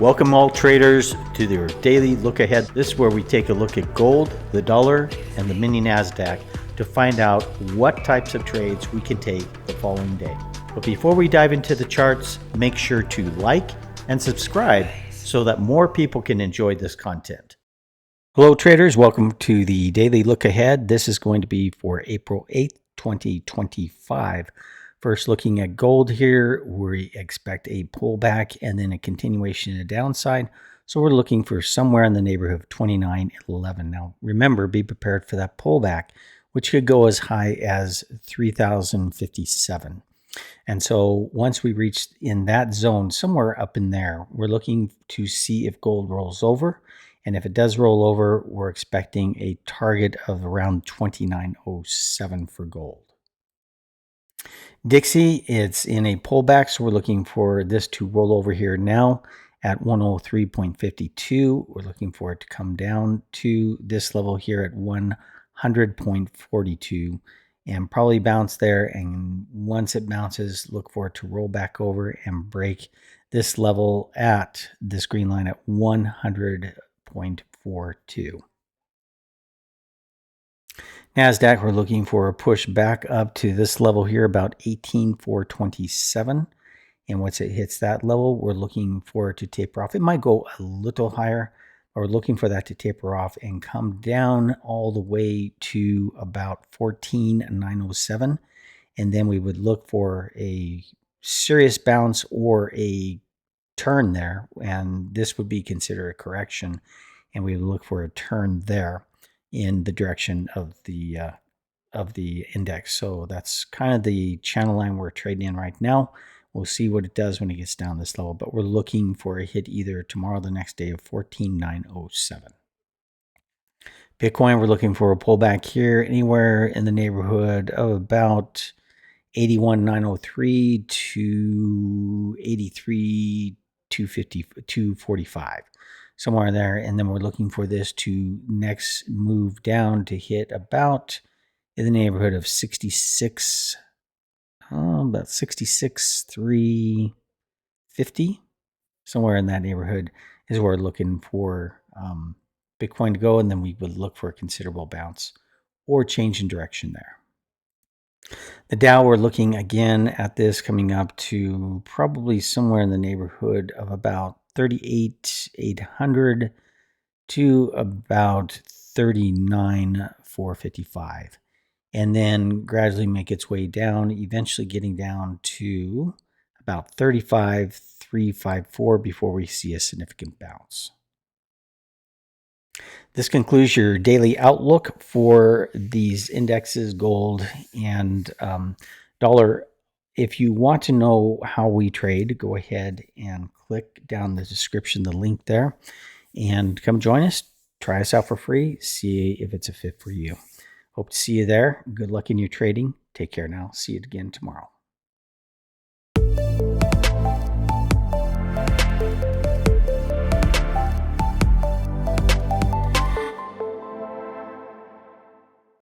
Welcome all traders to their daily look ahead. This is where we take a look at gold, the dollar, and the mini NASDAQ to find out what types of trades we can take the following day. But before we dive into the charts, make sure to like and subscribe so that more people can enjoy this content. Hello traders, welcome to the daily look ahead. This is going to be for April 8th, 2025. First, looking at gold here, we expect a pullback and then a continuation in the downside. So we're looking for somewhere in the neighborhood of 29.11. Now, remember, be prepared for that pullback, which could go as high as 3,057. And so once we reach in that zone, somewhere up in there, we're looking to see if gold rolls over. And if it does roll over, we're expecting a target of around 29.07 for gold. Dixie, it's in a pullback, so we're looking for this to roll over here now at 103.52. We're looking for it to come down to this level here at 100.42 and probably bounce there. And once it bounces, look for it to roll back over and break this level at this green line at 100.42. NASDAQ, we're looking for a push back up to this level here, about 18,427. And once it hits that level, we're looking for it to taper off. It might go a little higher, but we're looking for that to taper off and come down all the way to about 14,907. And then we would look for a serious bounce or a turn there. And this would be considered a correction. And we would look for a turn there in the direction of the index. So that's kind of the channel line we're trading in right now. We'll see what it does when it gets down this level, but we're looking for a hit either tomorrow or the next day of 14,907. Bitcoin, we're looking for a pullback here anywhere in the neighborhood of about 81,903 to 83,250, 245. Somewhere in there, and then we're looking for this to next move down to hit about in the neighborhood of 66, about 66,350. Somewhere in that neighborhood is where we're looking for Bitcoin to go, and then we would look for a considerable bounce or change in direction there. The Dow, we're looking again at this coming up to probably somewhere in the neighborhood of about 38,800 to about 39,455, and then gradually make its way down, eventually getting down to about 35,354 before we see a significant bounce. This concludes your daily outlook for these indexes, gold and dollar. If you want to know how we trade, go ahead and click down the description, the link there, and come join us. Try us out for free. See if it's a fit for you. Hope to see you there. Good luck in your trading. Take care now. See you again tomorrow.